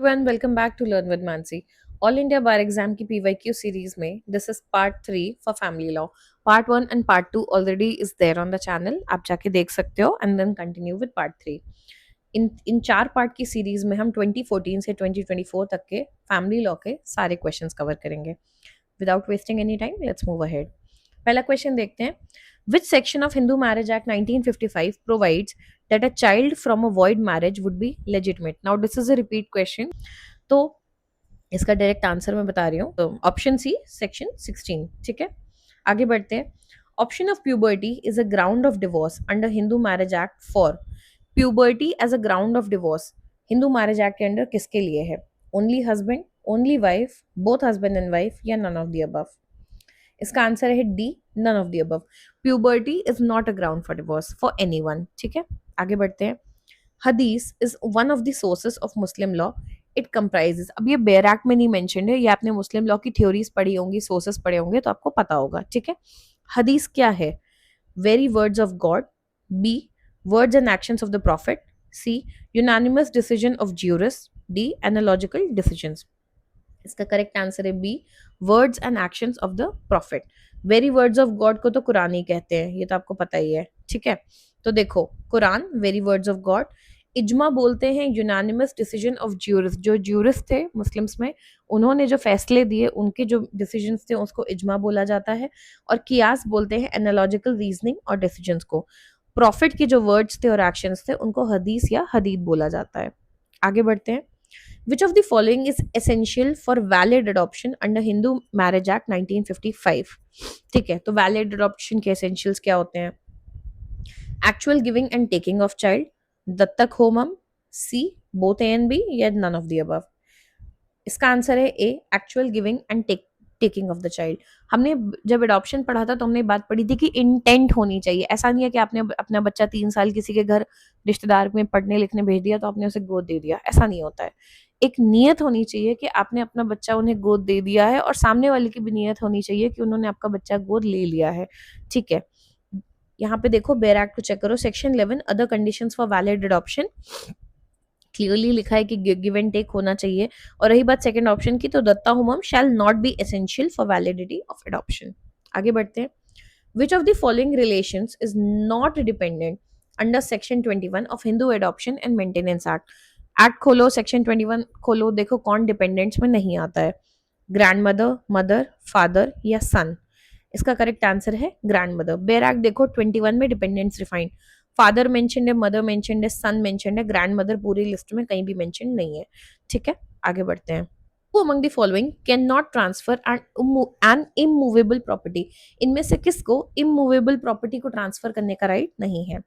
Everyone, welcome back to learn with Mansi. All India bar exam की PYQ series में this is part 3 for family law. Part 1 and part 2 already is there on the channel, आप जाके देख सकते हो and then continue with part 3। इन चार part की सीरीज में हम 2014 से 2024 तक के फैमिली लॉ के सारे क्वेश्चंस कवर करेंगे। Without wasting any time, let's move ahead. पहला क्वेश्चन देखते हैं। Which section of Hindu marriage act 1955 provides that a child from a void marriage would be legitimate? Now this is a repeat question, तो इसका direct answer मैं बता रही हूँ। तो ऑप्शन सी सेक्शन 16। ठीक है, आगे बढ़ते हैं। Option of puberty is a ground of divorce under Hindu marriage act for. Puberty as a ground of divorce Hindu marriage act के अंडर किसके लिए है? Only husband, only wife, both husband and wife, या नन ऑफ द अबव? इसका answer है D, none of the above. Puberty is not a ground for divorce for anyone. ठीक है, आगे बढ़ते हैं। हदीस is one of the sources of Muslim law. It comprises, अब ये बेयर एक्ट में नहीं मेंशन्ड है, ये आपने मुस्लिम लॉ की थ्योरीज पढ़ी होंगी, सोर्सेस पढ़े होंगे तो आपको पता होगा। ठीक है, हदीस क्या है? Very words of God, B words and actions of the prophet, C unanimous decision of jurists, D analogical decisions. इसका करेक्ट आंसर है B, words and actions of the prophet. Very words of God को तो कुरान ही कहते हैं, ये तो आपको पता ही है। ठीक है, तो देखो, Quran very words of God, इजमा बोलते हैं यूनानिमस डिसीजन ऑफ ज्यूरिस। जो ज्यूरिस थे मुस्लिम्स में, उन्होंने जो फैसले दिए, उनके जो डिसीजंस थे उसको इजमा बोला जाता है। और कियास बोलते हैं एनालॉजिकल रीजनिंग और डिसीजंस को। प्रॉफिट के जो वर्ड्स थे और एक्शंस थे उनको हदीस या हदीद बोला जाता है। आगे बढ़ते हैं। Which of the following is essential for valid adoption under Hindu Marriage Act 1955? ठीक है, तो valid adoption के essentials क्या होते हैं? Actual giving and taking of child, दत्तक Homan, C both A and B, या none of the above? इसका आंसर है A, actual giving and taking of the child. हमने जब अडॉप्शन पढ़ा था तो हमने बात पढ़ी थी कि इंटेंट होनी चाहिए। ऐसा नहीं है कि आपने अपना बच्चा 3 साल किसी के घर रिश्तेदार में पढ़ने लिखने भेज दिया तो आपने उसे गोद दे दिया, ऐसा नहीं होता है। एक नियत होनी चाहिए कि आपने अपना बच्चा उन्हें गोद दे दिया है, और सामने वाले की भी नियत होनी चाहिए कि उन्होंने आपका बच्चा गोद ले लिया है। ठीक है, यहाँ पे देखो, बेयर एक्ट को चेक करो, section 11 other conditions for valid adoption, clearly लिखा है कि गिव एंड टेक होना चाहिए। और रही बात सेकंड ऑप्शन की, तो दत्ता होमम shall not be essential for validity of adoption. आगे बढ़ते हैं। Which of the following relations is not dependent under section 21 of Hindu adoption and maintenance act? Act खोलो, सेक्शन 21 खोलो, देखो कौन डिपेंडेंट्स में नहीं आता है। ग्रैंड मदर, मदर, फादर, या सन? इसका करेक्ट आंसर है ग्रैंड मदर। बेयर एक्ट देखो 21 में डिपेंडेंट्स डिफाइंड, फादर मेंशन्ड है, मदर मेंशन्ड है, सन मेंशन्ड है, ग्रैंड मदर पूरी लिस्ट में कहीं भी मेंशन नहीं है। ठीक है, आगे बढ़ते हैं। Who among the following cannot transfer an immovable property? इनमें से किसको immovable property को ट्रांसफर करने का राइट नहीं है?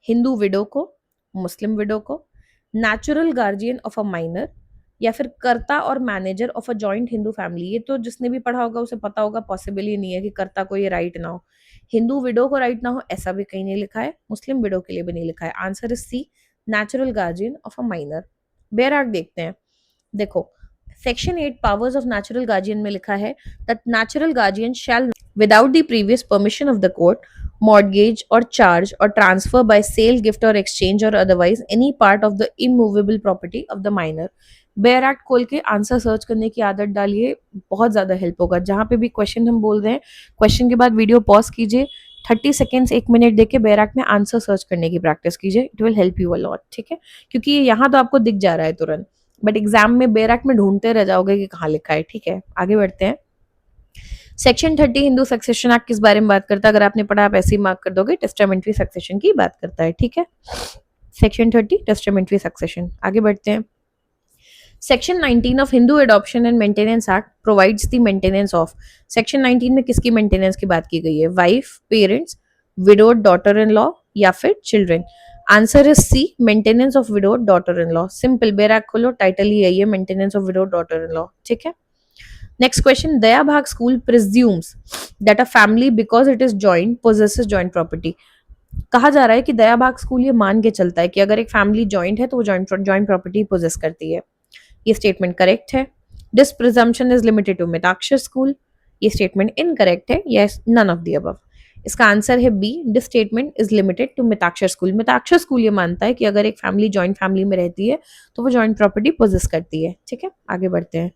हिंदू विडो को, मुस्लिम विडो को, natural guardian of a minor, या फिर कर्ता और manager of a joint Hindu family? ये तो जिसने भी पढ़ा होगा उसे पता होगा, पॉसिबल ही नहीं है कि कर्ता को ये राइट ना हो। हिंदू विडो को राइट ना हो ऐसा भी कहीं नहीं लिखा है, मुस्लिम विडो के लिए भी नहीं लिखा है। Answer is C, natural guardian of a minor. Bare act देखते हैं। देखो, section 8 powers of natural guardian में लिखा है that natural guardian shall without the previous permission of the court mortgage or charge or transfer by sale, gift or exchange or otherwise any part of the immovable property of the minor. Bare act खोल के answer search करने की आदत डालिए, बहुत ज्यादा help होगा। जहां पे भी क्वेश्चन हम बोल रहे हैं, क्वेश्चन के बाद वीडियो पॉज कीजिए, 30 सेकेंड्स 1 मिनट देके बेयर एक्ट में आंसर सर्च करने की प्रैक्टिस कीजिए, it will help you a lot. ठीक है, क्योंकि यहाँ तो आपको दिख जा रहा है तुरंत, बट एग्जाम में बेयर एक्ट में ढूंढते रह जाओगे कि कहाँ लिखा है। ठीक है, आगे बढ़ते हैं। सेक्शन 30 हिंदू सक्सेशन एक्ट किस बारे में बात करता है? अगर आपने पढ़ा आप ऐसे ही मार्क कर दोगे, टेस्टामेंट्री सक्सेशन की बात करता है। ठीक है, सेक्शन 30 टेस्टामेंट्री सक्सेशन। आगे बढ़ते हैं। Section 19 of Hindu adoption and maintenance act provides the maintenance of. Section 19 में किसकी मेंटेनेंस की बात की गई है? Wife, parents, widowed daughter in law, या फिर children? Answer is C, maintenance of widowed daughter in law. Simple, bare act खोलो, टाइटल ही यही है, maintenance of widowed daughter in law. ठीक है, next question. Dayabhag school presumes that a family, because it is joint, possesses joint property. कहा जा रहा है कि दयाभाग स्कूल ये मान के चलता है कि अगर एक फैमिली जॉइंट है तो वो जॉइंट प्रॉपर्टी पोजेस करती है। ये स्टेटमेंट करेक्ट है। This presumption is limited to Mitakshara school. ये स्टेटमेंट इनकरेक्ट है। Yes, none of the above. इसका आंसर है B, this statement is limited to Mitakshara school. Mitakshara school ये मानता है कि अगर एक फैमिली जॉइंट फैमिली में रहती है तो वो जॉइंट प्रॉपर्टी पोजेस करती है। ठीक है, आगे बढ़ते हैं।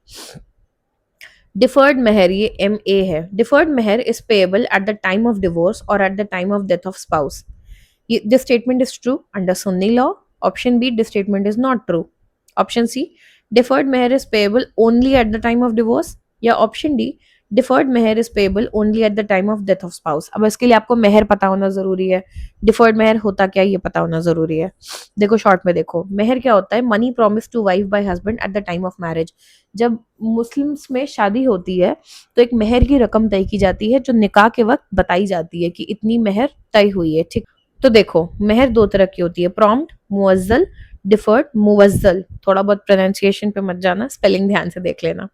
डिफर्ड मेहर, ये MA है। Deferred mehr is payable at the time of divorce और at the time of death of spouse. This statement is true under Sunni law. Option B, this statement is not true. Option C, deferred mehr is payable only at the time of divorce. या option D, deferred mehr is payable only at the time of death of spouse. अब इसके लिए आपको मेहर पता होना जरूरी है। Deferred मेहर होता क्या है ये पता होना जरूरी है। देखो शॉर्ट में देखो, मेहर क्या होता है? Money promise to wife by husband at the time of marriage. जब मुस्लिम्स में शादी होती है तो एक मेहर की रकम तय की जाती है जो निकाह के वक्त बताई जाती है कि इतनी मेहर तय हुई है। ठीक, तो देखो मेहर दो तरह की होती है, प्रॉम्प्ट, मुअज्जल, डिफर्ड, मुवज्जल। थोड़ा बहुत प्रोनाउंसिएशन पे मत जाना, स्पेलिंग ध्यान से देख लेना।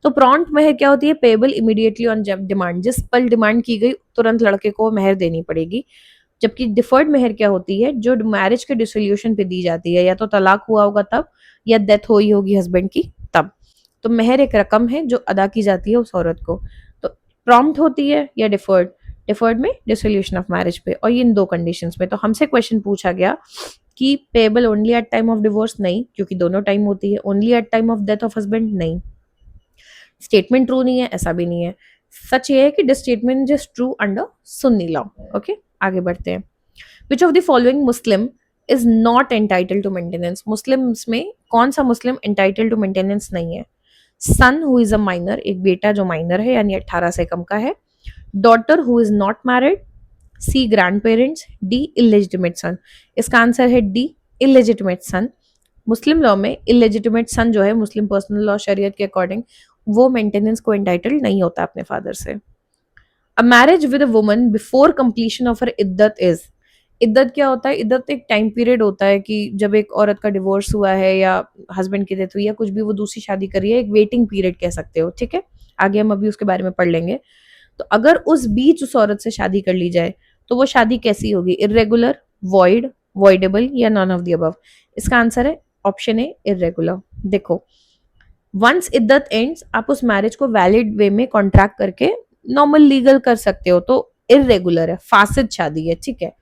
तो प्रॉम्प्ट मेहर क्या होती है? पेबल इमीडिएटली ऑन डिमांड, जिस पल डिमांड की गई तुरंत लड़के को मेहर देनी पड़ेगी। जबकि डिफर्ड मेहर क्या होती है? जो मैरिज के डिसोल्यूशन पे दी जाती है, या तो तलाक हुआ होगा तब, या डेथ हुई होगी हस्बैंड की तब। तो मेहर एक रकम है जो अदा की जाती है उस औरत को। तो प्रॉम्प्ट होती है या डिफर्ड? डिफर्ड में डिसोल्यूशन ऑफ मैरिज पे, और ये इन दो कंडीशंस में। तो हमसे क्वेश्चन पूछा गया कि payable only at time of divorce, नहीं, क्योंकि दोनों टाइम होती है। Only at time of death of husband, नहीं। स्टेटमेंट ट्रू नहीं है, ऐसा भी नहीं है। सच ये है कि this statement is true under Sunni law. Okay, आगे बढ़ते हैं। Which of the following Muslim is not entitle to maintenance? Muslims में कौन सा मुस्लिम एंटाइटल टू मेंटेनेंस नहीं है? Son who is a minor, एक बेटा जो माइनर है यानी 18 से कम का है। Daughter who is not married. C, grand parents. D, illegitimate son. इसका आंसर है D, illegitimate son. Muslim law में इलेजिटिमेट सन जो है, मुस्लिम पर्सनल लॉ शरीयत के अकॉर्डिंग, वो मेंटेनेंस को एंटाइटल्ड नहीं होता अपने फादर से। A marriage with a woman before completion of her iddat is. इद्दत क्या होता है? इद्दत एक टाइम पीरियड होता है कि जब एक औरत का डिवोर्स हुआ है या हस्बैंड की डेथ हुई है, कुछ भी, वो दूसरी शादी कर रही है, एक वेटिंग पीरियड कह सकते हो। ठीक है, आगे हम अभी उसके बारे में पढ़ लेंगे। तो अगर उस बीच उस औरत से शादी कर ली जाए तो वो शादी कैसी होगी? इरेगुलर, वॉइड, वॉइडेबल, या नॉन ऑफ द अबव। इसका आंसर है ऑप्शन ए, इरेगुलर। देखो, वंस इद्दत एंड्स, आप उस मैरिज को वैलिड वे में कॉन्ट्रैक्ट करके नॉर्मल लीगल कर सकते हो। तो इरेगुलर है, फासिद शादी है। ठीक है,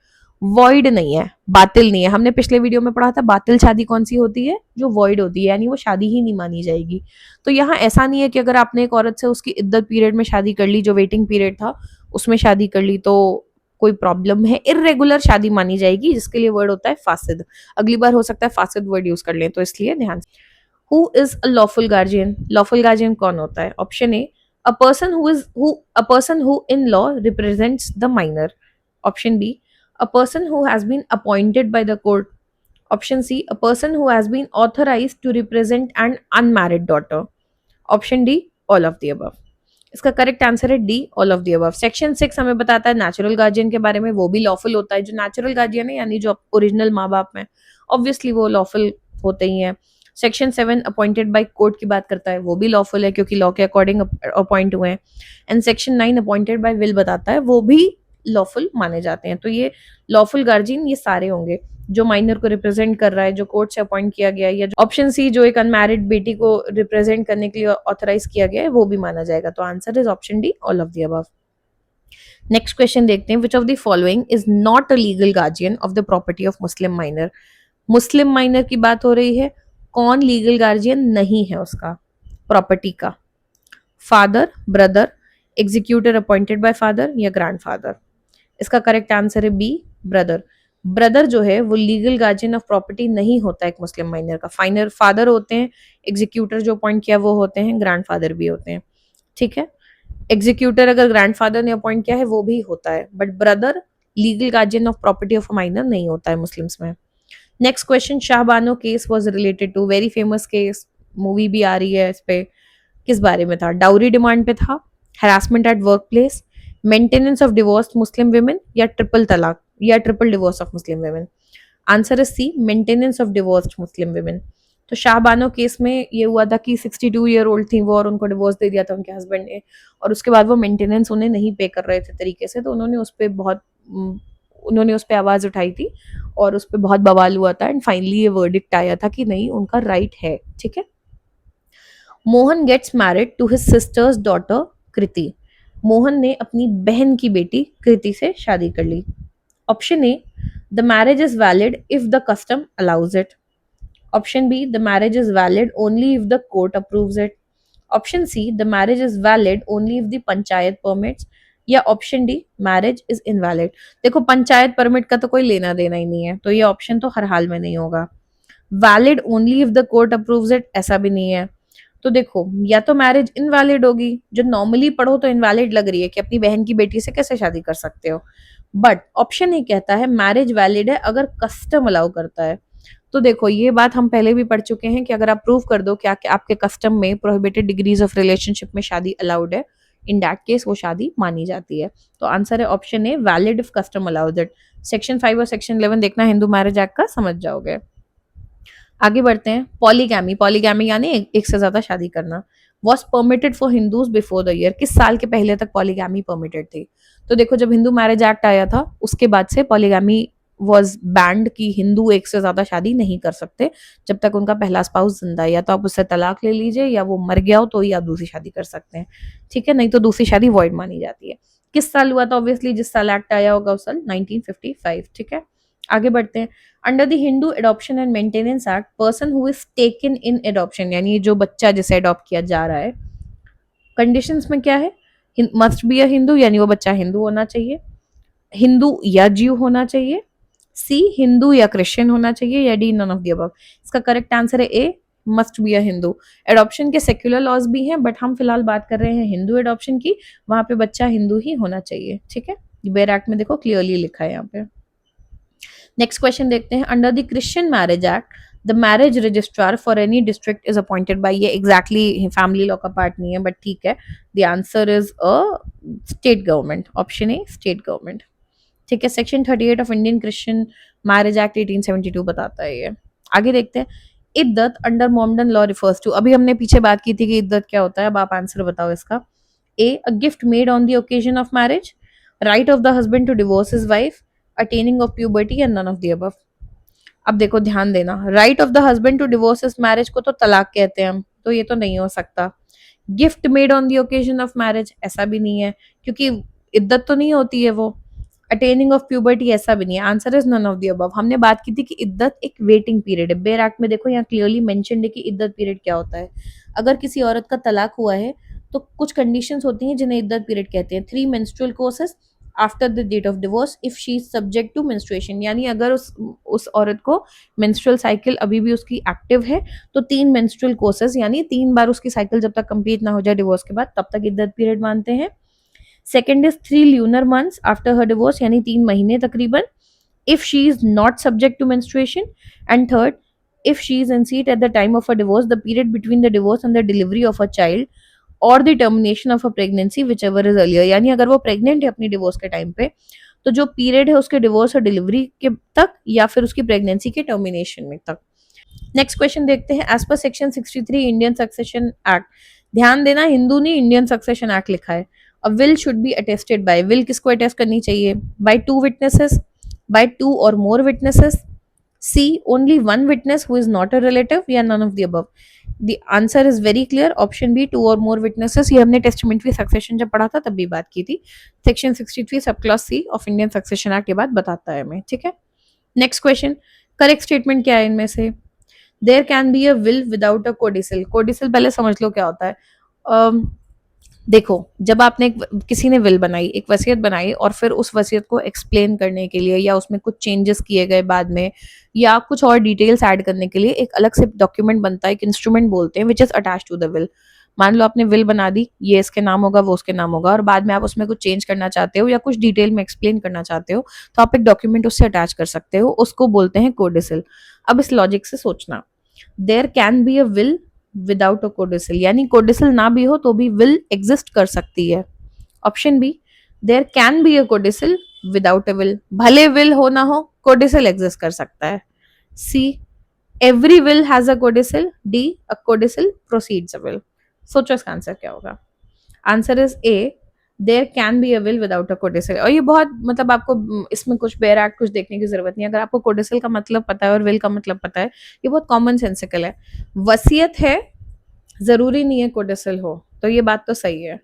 वॉइड नहीं है, बातिल नहीं है। हमने पिछले वीडियो में पढ़ा था बातिल शादी कौन सी होती है? जो वॉइड होती है, यानी वो शादी ही नहीं मानी जाएगी। तो यहाँ ऐसा नहीं है कि अगर आपने एक औरत से उसकी इद्दत पीरियड में शादी कर ली, जो वेटिंग पीरियड था उसमें शादी कर ली, तो कोई प्रॉब्लम है। इरेगुलर शादी मानी जाएगी, जिसके लिए वर्ड होता है फासिद। अगली बार हो सकता है फासिद वर्ड यूज कर लें, तो इसलिए ध्यान से। Who is a lawful guardian? Lawful guardian कौन होता है? Option A, a person who in law represents the minor. Option B, a person who has been appointed by the court. Option C, a person who has been authorized to represent an unmarried daughter. Option D, all of the above. इसका correct answer है D, all of the above. Section 6 हमें बताता है natural guardian के बारे में, वो भी लॉफुल होता है। जो नेचुरल गार्जियन है यानी जो ओरिजिनल माँ बाप में, ऑब्वियसली वो लॉफुल होते ही हैं। सेक्शन 7 अपॉइंटेड बाय कोर्ट की बात करता है, वो भी लॉफुल है क्योंकि लॉ के अकॉर्डिंग अपॉइंट हुए हैं। And section 9 appointed by will बताता है, वो भी लॉफुल माने जाते हैं। तो ये लॉफुल गार्जियन ये सारे होंगे, जो माइनर को रिप्रेजेंट कर रहा है, जो कोर्ट से अपॉइंट किया गया है, या ऑप्शन सी जो एक अनमैरिड बेटी को रिप्रेजेंट करने के लिए ऑथराइज किया गया है, वो भी माना जाएगा। तो answer is option D, all of the above. Next question देखते हैं, which of the following is not a legal guardian of the property of Muslim minor? Muslim minor की बात हो रही है, कौन लीगल गार्जियन नहीं है उसका प्रॉपर्टी का? Father, brother, executor appointed by father, या ग्रैंडफादर। इसका करेक्ट आंसर है बी, ब्रदर। ब्रदर जो है वो लीगल गार्जियन ऑफ प्रॉपर्टी नहीं होता एक मुस्लिम माइनर का। फाइनल फादर होते हैं, एग्जीक्यूटर जो अपॉइंट किया वो होते हैं, ग्रैंडफादर भी होते हैं। ठीक है, एग्जीक्यूटर अगर ग्रैंडफादर ने अपॉइंट किया है वो भी होता है, but brother legal guardian of property of a minor नहीं होता है मुस्लिम्स में। Next question, Shah Bano case was related to, very famous case, movie भी आ रही है इस पे, किस बारे में था? डाउरी डिमांड पे था, harassment at work place, maintenance of divorce Muslim women, या ट्रिपल तलाक या triple divorce of Muslim women. Answer is C, maintenance of divorce Muslim women. तो शाहबानो केस में ये हुआ था कि 62 ईयर ओल्ड थी वो, और उनको डिवोर्स दे दिया था उनके हस्बैंड ने, और उसके बाद वो मेंटेनेंस उन्हें नहीं पे कर रहे थे तरीके से, तो उन्होंने उस पर आवाज उठाई थी और उस पर बहुत बवाल हुआ था, एंड फाइनली ये वर्डिक्ट आया था कि नहीं, उनका राइट है। ठीक है, Mohan gets married to his sister's daughter Kriti. Mohan ने अपनी बहन की बेटी कृति से शादी कर ली। Option A, the marriage is valid if the custom allows it. Option B, the marriage is valid only if the court approves it. Option C, the marriage is valid only if the panchayat permits. या option D, marriage is invalid. देखो panchayat permit का तो कोई लेना देना ही नहीं है, तो ये ऑप्शन तो हर हाल में नहीं होगा। Valid only if the court approves it, ऐसा भी नहीं है। तो देखो या तो मैरिज इनवैलिड होगी, जो नॉर्मली पढ़ो तो इनवैलिड लग रही है कि अपनी बहन की बेटी से कैसे शादी कर सकते हो, बट ऑप्शन ही कहता है मैरिज वैलिड है अगर कस्टम अलाउ करता है। तो देखो ये बात हम पहले भी पढ़ चुके हैं कि अगर आप प्रूव कर दो कि आपके कस्टम में प्रोहिबिटेड डिग्रीज ऑफ रिलेशनशिप में शादी अलाउड है, इन दैट केस वो शादी मानी जाती है। तो आंसर है option A, valid if custom allows it. Section 5 और सेक्शन 11 देखना हिंदू मैरिज एक्ट का, समझ जाओगे। आगे बढ़ते हैं। पॉलीगैमी, पॉलीगैमी यानी एक से ज्यादा शादी करना। Was permitted for Hindus before the year, किस साल के पहले तक पॉलीगैमी परमिटेड थी? तो देखो जब हिंदू मैरिज एक्ट आया था उसके बाद से पॉलीगैमी वॉज बैंड की हिंदू एक से ज्यादा शादी नहीं कर सकते जब तक उनका पहला स्पाउस जिंदा है। या तो आप उससे तलाक ले लीजिए या वो मर गया हो तो ही आप दूसरी शादी कर सकते हैं, ठीक है, नहीं तो दूसरी शादी वॉइड मानी जाती है। किस साल हुआ था? ऑब्वियसली जिस साल एक्ट आया होगा उस साल 1955, ठीक है। आगे बढ़ते हैं। Under the Hindu adoption and maintenance act, person who is taken in adoption यानी जो बच्चा जिसे अडॉप्ट किया जा रहा है, कंडीशंस में क्या है? मस्ट बी अ हिंदू यानी वो बच्चा हिंदू होना चाहिए, हिंदू या जीव होना चाहिए, सी हिंदू या क्रिश्चियन होना चाहिए, या D none of the above. इसका करेक्ट आंसर है A, must be a Hindu. Adoption के सेक्युलर लॉज भी हैं बट हम फिलहाल बात कर रहे हैं हिंदू एडॉप्शन की, वहां पे बच्चा हिंदू ही होना चाहिए, ठीक है। बेर एक्ट में देखो क्लियरली लिखा है यहाँ पे। नेक्स्ट क्वेश्चन देखते हैं। Under the Christian marriage act, the marriage registrar for any district is appointed by, ये एग्जैक्टली फैमिली लॉ का पार्ट नहीं है बट ठीक है। The answer is a state government, option A state government, ठीक है। Section 38 of Indian Christian marriage act 1872 बताता है ये। आगे देखते हैं। Iddat under Mohammedan law refers to, अभी हमने पीछे बात की थी कि इद्दत क्या होता है, अब आप आंसर बताओ इसका। A, a gift made on the occasion of marriage, right of the husband to divorce his wife, attaining of puberty and none of the above. अब देखो ध्यान देना, right of the husband to divorce his marriage को तो तलाक कहते हैं हम, तो ये तो नहीं हो सकता। Gift made on the occasion of marriage ऐसा भी नहीं है क्योंकि इद्दत तो नहीं होती है वो। अटेनिंग ऑफ प्यूबर्टी ऐसा भी नहीं है। Answer is none of the above. हमने बात की थी कि इद्दत एक वेटिंग पीरियड है। बेर एक्ट में देखो यहाँ क्लियरली मेंशन्ड है कि इद्दत पीरियड क्या होता है। अगर किसी औरत का तलाक हुआ है तो कुछ कंडीशंस होती हैं जिन्हें इद्दत पीरियड कहते हैं। 3 menstrual courses after the date of divorce if she is subject to menstruation, यानी अगर उस औरत को मेंस्ट्रुअल साइकिल अभी भी उसकी एक्टिव है तो 3 मेंस्ट्रुअल कोर्सेज यानी 3 बार उसकी साइकिल जब तक कंप्लीट ना हो जाए डिवोर्स के बाद तब तक इद्दत पीरियड मानते हैं। Second is 3 lunar months after her divorce यानी 3 महीने तकरीबन if she is not subject to menstruation, and third, if she is in seat at the time of a divorce, the period between the divorce and the delivery of a child or the termination of a pregnancy whichever is earlier, यानी अगर वो pregnant है अपनी divorce के time पे तो जो period है उसके डिवोर्स और डिलीवरी के तक या फिर उसकी प्रेगनेंसी के टर्मिनेशन में तक। नेक्स्ट क्वेश्चन देखते हैं। As per section 63 Indian succession act, ध्यान देना हिंदू ने इंडियन सक्सेशन एक्ट लिखा है। A will should be attested by, will किसको अटेस्ट करनी चाहिए? By 2 witnesses, by 2 or more witnesses, C, only one witness who is not a relative, या none of the above। The answer is very clear, option B, 2 or more witnesses। ये हमने testamentary succession जब पढ़ा था तब भी बात की थी। Section 63 sub clause C of Indian succession act ये बात बताता है हमें, ठीक है। नेक्स्ट क्वेश्चन, करेक्ट स्टेटमेंट क्या है इनमें से? There can be a will without a codicil. Codicil पहले समझ लो क्या होता है। देखो जब आपने किसी ने विल बनाई, एक वसीयत बनाई और फिर उस वसीयत को एक्सप्लेन करने के लिए या उसमें कुछ चेंजेस किए गए बाद में या कुछ और डिटेल्स ऐड करने के लिए एक अलग से डॉक्यूमेंट बनता है, एक इंस्ट्रूमेंट बोलते हैं, which is attach to the will. मान लो आपने विल बना दी, ये इसके नाम होगा वो उसके नाम होगा, और बाद में आप उसमें कुछ चेंज करना चाहते हो या कुछ डिटेल में एक्सप्लेन करना चाहते हो तो आप एक डॉक्यूमेंट उससे अटैच कर सकते हो, उसको बोलते हैं कोडिसल। अब इस लॉजिक से सोचना, there can be a will without a codicil, यानी कोडिसल ना भी हो तो भी विल एग्जिस्ट कर सकती है। Option B, there can be a codicil without a will, भले विल हो ना हो कोडिसल एग्जिस्ट कर सकता है। C, every will has a codicil. D, a codicil proceeds a will. सोचो इसका आंसर क्या होगा। Answer is A, there can be a will without a codicil. और ये बहुत मतलब आपको इसमें कुछ बेयर एक्ट कुछ देखने की जरूरत नहीं है, अगर आपको कोडिसल का मतलब पता है और विल का मतलब पता है, ये बहुत कॉमन सेंसिकल है। वसीयत है, जरूरी नहीं है कोडिसल हो, तो ये बात तो सही है।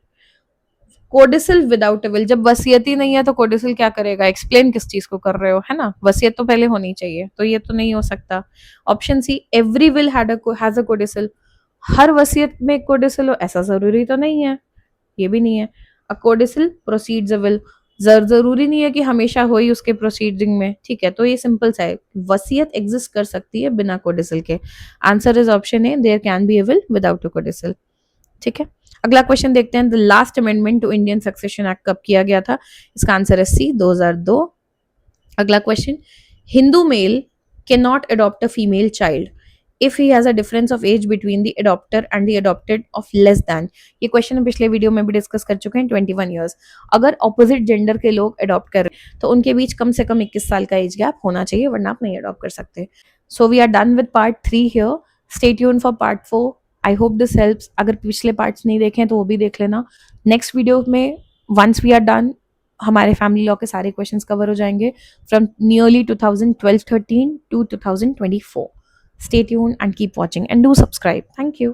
कोडिसल विदाउट अ विल, जब वसीयत ही नहीं है तो कोडिसल क्या करेगा, एक्सप्लेन किस चीज को कर रहे हो, है ना, वसीयत तो पहले होनी चाहिए, तो ये तो नहीं हो सकता। Option C, every will has a codicil, हर वसीयत में कोडिसल हो ऐसा जरूरी तो नहीं है, ये भी नहीं है। अ कोडिसल प्रोसीड्स अ विल, जरूरी नहीं है कि हमेशा हो ही उसके प्रोसीडिंग में, ठीक है, तो ये सिंपल सा है, वसीयत एग्जिस्ट कर सकती है बिना कोडिसल के। Answer is option A, there can be a will without a codicil. ठीक है, अगला क्वेश्चन देखते हैं, the last amendment to Indian succession act कब किया गया था, इसका आंसर है सी, 2002। अगला question, Hindu mail can not adopt a female child if he has a difference of age between the adopter and the adopted of less than, ये question हम पिछले वीडियो में भी डिस्कस कर चुके हैं, 21 years। अगर ऑपोजिट जेंडर के लोग अडॉप्ट कर रहे हैं तो उनके बीच कम से कम 21 साल का एज गैप होना चाहिए, वरना आप नहीं अडॉप्ट कर सकते। So we are done with part 3 here, stay tuned for part 4। I hope this helps, अगर पिछले पार्ट्स नहीं देखे हैं तो वो भी देख लेना। नेक्स्ट वीडियो में वंस वी आर डन, हमारे फैमिली लॉ के सारे क्वेश्चंस कवर हो जाएंगे from nearly 2012-13 to 2024। Stay tuned and keep watching and do subscribe. Thank you.